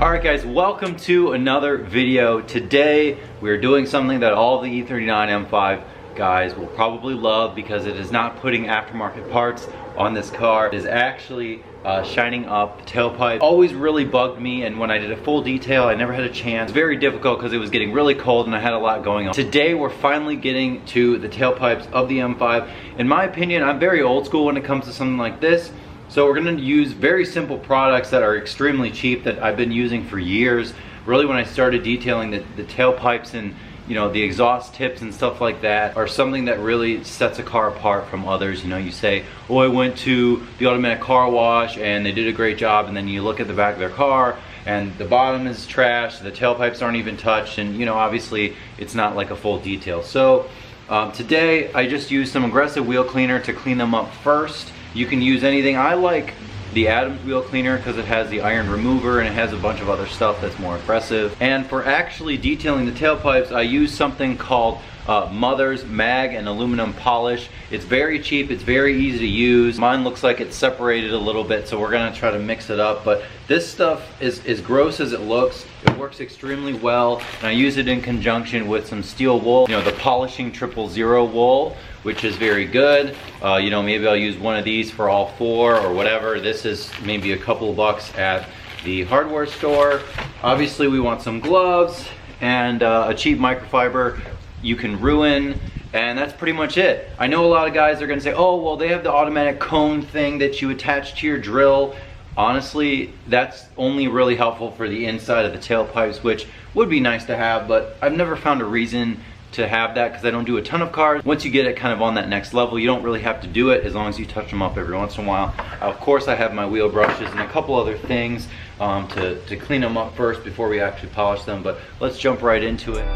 Alright guys, welcome to another video. Today we're doing something that all the E39 M5 guys will probably love because it is not putting aftermarket parts on this car. It is actually shining up the tailpipe. Always really bugged me, and when I did a full detail I never had a chance. Very difficult because it was getting really cold and I had a lot going on. Today we're finally getting to the tailpipes of the M5. In my opinion, I'm very old school when it comes to something like this. So we're going to use very simple products that are extremely cheap that I've been using for years. Really, when I started detailing the tailpipes and the exhaust tips and stuff like that are something that really sets a car apart from others. You say, oh, I went to the automatic car wash and they did a great job, and then you look at the back of their car and the bottom is trash, the tailpipes aren't even touched, and obviously it's not like a full detail. So today I just used some aggressive wheel cleaner to clean them up first. You can use anything. I like the Adams wheel cleaner because it has the iron remover and it has a bunch of other stuff that's more aggressive. And for actually detailing the tailpipes, I use something called Mother's Mag and Aluminum Polish. It's very cheap, it's very easy to use. Mine looks like it's separated a little bit, so we're gonna try to mix it up. But this stuff is as gross as it looks. It works extremely well, and I use it in conjunction with some steel wool. The polishing 000 wool, which is very good. Maybe I'll use one of these for all four or whatever. This is maybe a couple of bucks at the hardware store. Obviously we want some gloves and a cheap microfiber you can ruin, and that's pretty much it. I know a lot of guys are gonna say, oh, well, they have the automatic cone thing that you attach to your drill. Honestly, that's only really helpful for the inside of the tailpipes, which would be nice to have, but I've never found a reason to have that because I don't do a ton of cars. Once you get it kind of on that next level, you don't really have to do it as long as you touch them up every once in a while. Of course, I have my wheel brushes and a couple other things to clean them up first before we actually polish them, but let's jump right into it.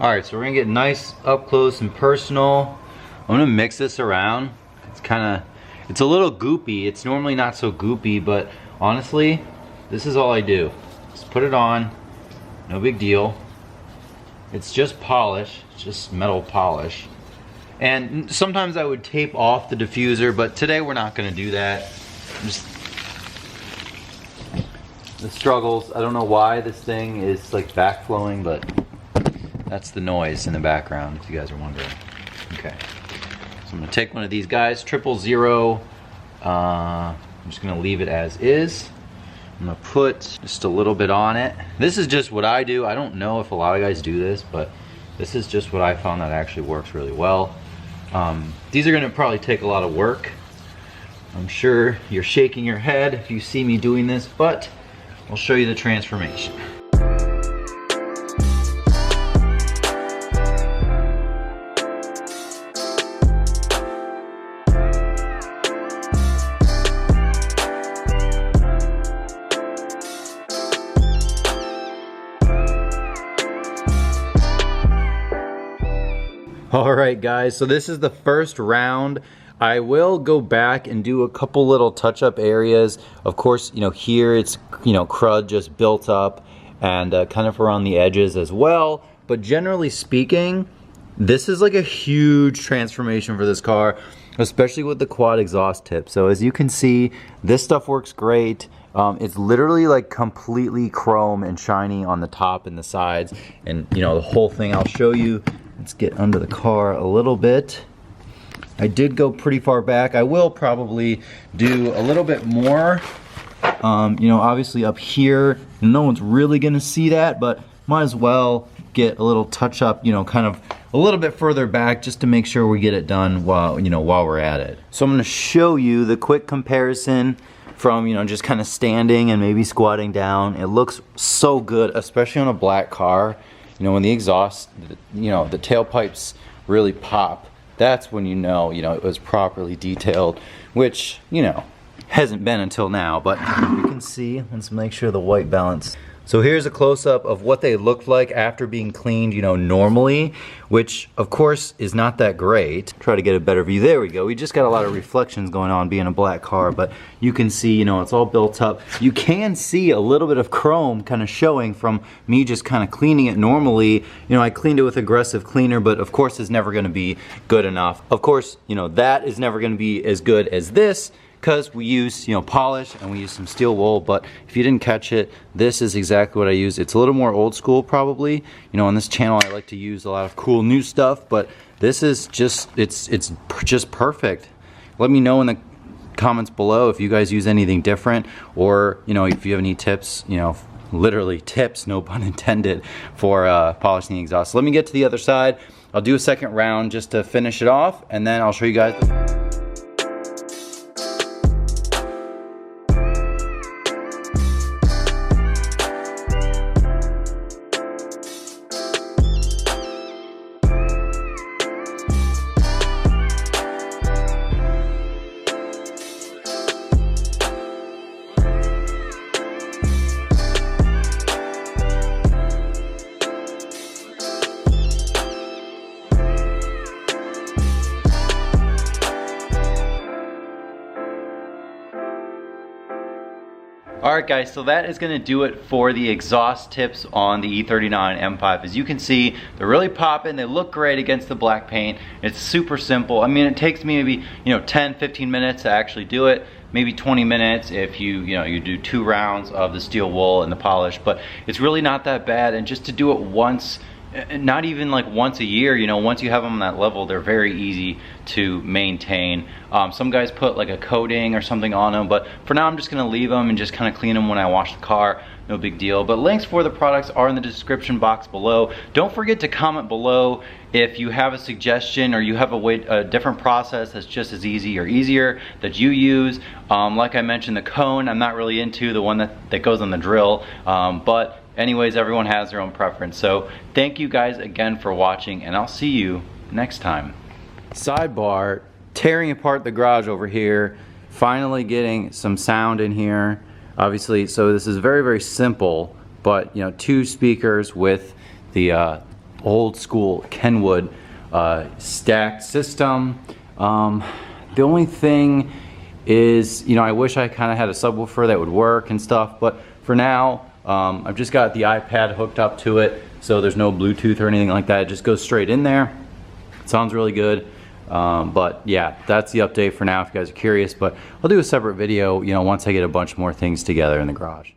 Alright, so we're gonna get nice up close and personal. I'm gonna mix this around. It's a little goopy. It's normally not so goopy, but honestly, this is all I do. Just put it on, no big deal. It's just polish, it's just metal polish. And sometimes I would tape off the diffuser, but today we're not gonna do that. Just the struggles. I don't know why this thing is like backflowing, but that's the noise in the background, if you guys are wondering. Okay, so I'm gonna take one of these guys, 000. I'm just gonna leave it as is. I'm gonna put just a little bit on it. This is just what I do. I don't know if a lot of guys do this, but this is just what I found that actually works really well. These are gonna probably take a lot of work. I'm sure you're shaking your head if you see me doing this, but I'll show you the transformation. Alright guys, so this is the first round. I will go back and do a couple little touch-up areas. Of course, here it's, crud just built up, and kind of around the edges as well. But generally speaking, this is like a huge transformation for this car, especially with the quad exhaust tip. So as you can see, this stuff works great. It's literally like completely chrome and shiny on the top and the sides, and the whole thing. I'll show you. Let's get under the car a little bit. I did go pretty far back. I will probably do a little bit more. Obviously up here, no one's really gonna see that, but might as well get a little touch up, kind of a little bit further back just to make sure we get it done while we're at it. So I'm gonna show you the quick comparison from, just kind of standing and maybe squatting down. It looks so good, especially on a black car. When the exhaust, the tailpipes really pop, that's when it was properly detailed, which, hasn't been until now. But you can see, let's make sure the white balance. So here's a close-up of what they looked like after being cleaned, you know, normally, which of course is not that great. Try to get a better view. There we go. We just got a lot of reflections going on being a black car, but you can see, you know, it's all built up. You can see a little bit of chrome kind of showing from me just kind of cleaning it normally. You know, I cleaned it with aggressive cleaner, but of course it's never going to be good enough. Of course, you know, that is never going to be as good as this, because we use, you know, polish and we use some steel wool. But if you didn't catch it, this is exactly what I use. It's a little more old school probably. You know, on this channel I like to use a lot of cool new stuff, but this is just, it's just perfect. Let me know in the comments below if you guys use anything different, or, you know, if you have any tips, you know, literally tips, no pun intended, for polishing the exhaust. So let me get to the other side. I'll do a second round just to finish it off, and then I'll show you guys Alright guys, so that is going to do it for the exhaust tips on the E39 M5. As you can see, they're really popping, they look great against the black paint. It's super simple. I mean, it takes me maybe, you know, 10-15 minutes to actually do it. Maybe 20 minutes if you do 2 rounds of the steel wool and the polish, but it's really not that bad. And just to do it once, not even like once a year, you know, once you have them on that level, they're very easy to maintain. Some guys put like a coating or something on them, but for now I'm just gonna leave them and just kind of clean them when I wash the car. No big deal. But links for the products are in the description box below. Don't forget to comment below if you have a suggestion or you have a different process that's just as easy or easier that you use. Like I mentioned, the cone I'm not really into, the one that goes on the drill, but anyways, everyone has their own preference. So thank you guys again for watching, and I'll see you next time. Sidebar, tearing apart the garage over here, finally getting some sound in here. Obviously, so this is very, very simple, but you know, 2 speakers with the old school Kenwood stacked system. The only thing is, you know, I wish I kind of had a subwoofer that would work and stuff, but for now, I've just got the iPad hooked up to it, so there's no Bluetooth or anything like that. It just goes straight in there. It sounds really good. But yeah, that's the update for now if you guys are curious, but I'll do a separate video, you know, once I get a bunch more things together in the garage.